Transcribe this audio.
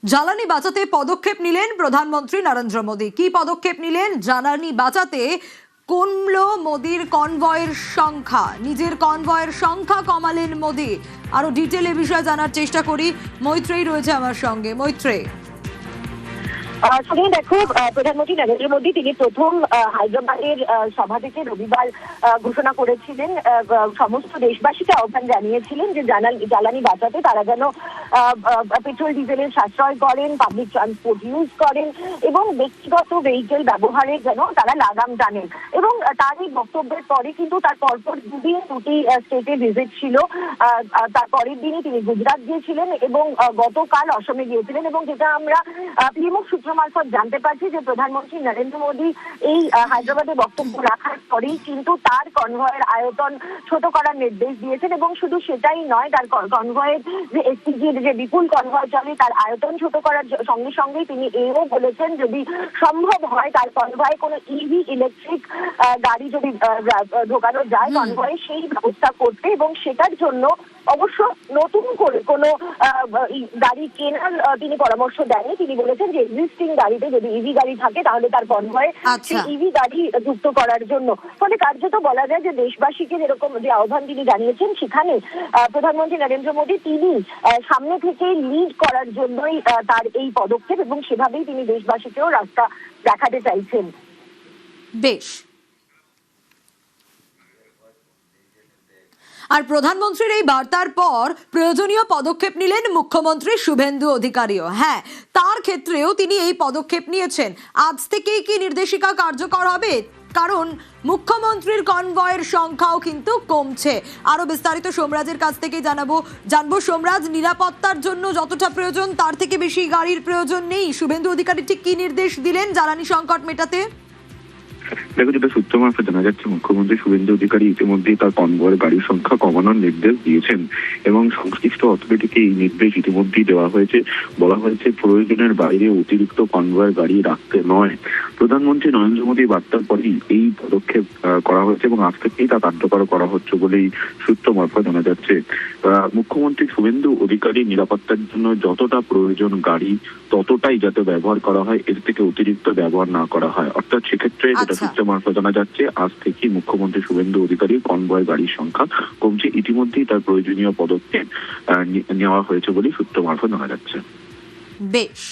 জ্বালানি বাঁচাতে পদক্ষেপ নিলেন প্রধানমন্ত্রী নরেন্দ্র মোদী। কি পদক্ষেপ নিলেন? জ্বালানি বাঁচাতে কমলো মোদীর কনভয়ের সংখ্যা, নিজের কনভয়ের সংখ্যা কমালেন মোদী। আরো ডিটেল এ বিষয়ে জানার চেষ্টা করি। মৈত্রেয়ী রয়েছে আমার সঙ্গে। মৈত্রেয়ী, দেখো, প্রধানমন্ত্রী নরেন্দ্র মোদী তিনি প্রথম হায়দ্রাবাদের সভা থেকে রবিবার ঘোষণা করেছিলেন, সমস্ত দেশবাসীকে আহ্বান জানিয়েছিলেন যে জ্বালানি বাঁচাতে তারা যেন পেট্রোল ডিজেলের সাশ্রয় করেন, পাবলিক ট্রান্সপোর্ট ইউজ করেন এবং ব্যক্তিগত ভেহিকেল ব্যবহারে যেন তারা লাগাম টানেন। এবং তার এই বক্তব্যের পরে কিন্তু তার পরপর দুটি স্টেটে ভিজিট ছিল। তার পরের দিনই তিনি গুজরাট গিয়েছিলেন এবং গতকাল অসমে গিয়েছিলেন। এবং যেটা আমরা পিএমও সূত্র মারফত জানতে পারছি যে প্রধানমন্ত্রী নরেন্দ্র মোদী এই হায়দ্রাবাদে বক্তব্য রাখার পরেই কিন্তু তার কনভয়ের আয়তন ছোট করার নির্দেশ দিয়েছেন। এবং শুধু সেটাই নয়, তার কনভয়ের যে এসপিজির যে বিপুল কনভয় চলে তার আয়তন ছোট করার সঙ্গে সঙ্গেই তিনি এও বলেছেন যদি সম্ভব হয় তার কনভয়ে কোনো ইভি ইলেকট্রিক গাড়ি যদি ঢোকানো যায় কনভয়ে সেই ব্যবস্থা করতে। এবং সেটার জন্য অবশ্য নতুন করে কোনো গাড়ি কেনার তিনি পরামর্শ দেননি। তিনি বলেছেন যে এক্সিস্টিং গাড়িতে যদি ইভি গাড়ি থাকে তাহলে তার কনভয়ে সেই ইভি গাড়ি যুক্ত করার জন্য। ফলে কার্যত বলা যায় যে দেশবাসীকে যেরকম যে আহ্বান তিনি জানিয়েছেন, সেখানে প্রধানমন্ত্রী নরেন্দ্র মোদী তিনি সামনে থেকে লিড করার জন্যই তার এই পদক্ষেপ এবং সেভাবেই তিনি দেশবাসীকেও রাস্তা দেখাতে চাইছেন। বেশ। আর প্রধানমন্ত্রীর এই বার্তার পর প্রয়োজনীয় পদক্ষেপ নিলেন মুখ্যমন্ত্রী শুভেন্দু অধিকারীও। হ্যাঁ, তার ক্ষেত্রেও তিনি এই পদক্ষেপ নিয়েছেন। আজ থেকেই কি নির্দেশিকা কার্যকর হবে? কারণ মুখ্যমন্ত্রীর কনভয়ের সংখ্যাও কিন্তু কমছে। আরো বিস্তারিত সোমরাজের কাছ থেকে জানবো। সোমরাজ, নিরাপত্তার জন্য যতটা প্রয়োজন তার থেকে বেশি গাড়ির প্রয়োজন নেই। শুভেন্দু অধিকারী ঠিক কি নির্দেশ দিলেন জ্বালানি সংকট মেটাতে? দেখো, যেটা সূত্র মারফত জানা যাচ্ছে, মুখ্যমন্ত্রী শুভেন্দু অধিকারী ইতিমধ্যেই তার কনভয়ের গাড়ির সংখ্যা কমানোর নির্দেশ দিয়েছেন এবং সংশ্লিষ্ট অথরিটিকে এই নির্দেশ ইতিমধ্যেই দেওয়া হয়েছে। বলা হয়েছে প্রয়োজনের বাইরে অতিরিক্ত কনভয়ের গাড়ি রাখতে নয়। প্রধানমন্ত্রী নরেন্দ্র মোদী বার্তার পরেই এই পদক্ষেপ করা হয়েছে এবং আজ থেকেই তা কার্যকর করা হচ্ছে বলেই সূত্র মারফত জানা যাচ্ছে। মুখ্যমন্ত্রী শুভেন্দু অধিকারী নিরাপত্তার জন্য যতটা প্রয়োজন গাড়ি ততটাই যাতে ব্যবহার করা হয়, এর থেকে অতিরিক্ত ব্যবহার না করা হয়। অর্থাৎ সেক্ষেত্রে যেটা সূত্র মারফত জানা যাচ্ছে, আজ থেকে মুখ্যমন্ত্রী শুভেন্দু অধিকারীর কনভয় গাড়ির সংখ্যা কমছে। ইতিমধ্যেই তার প্রয়োজনীয় পদক্ষেপ নেওয়া হয়েছে বলেই সূত্র মারফত জানা যাচ্ছে। বেশ।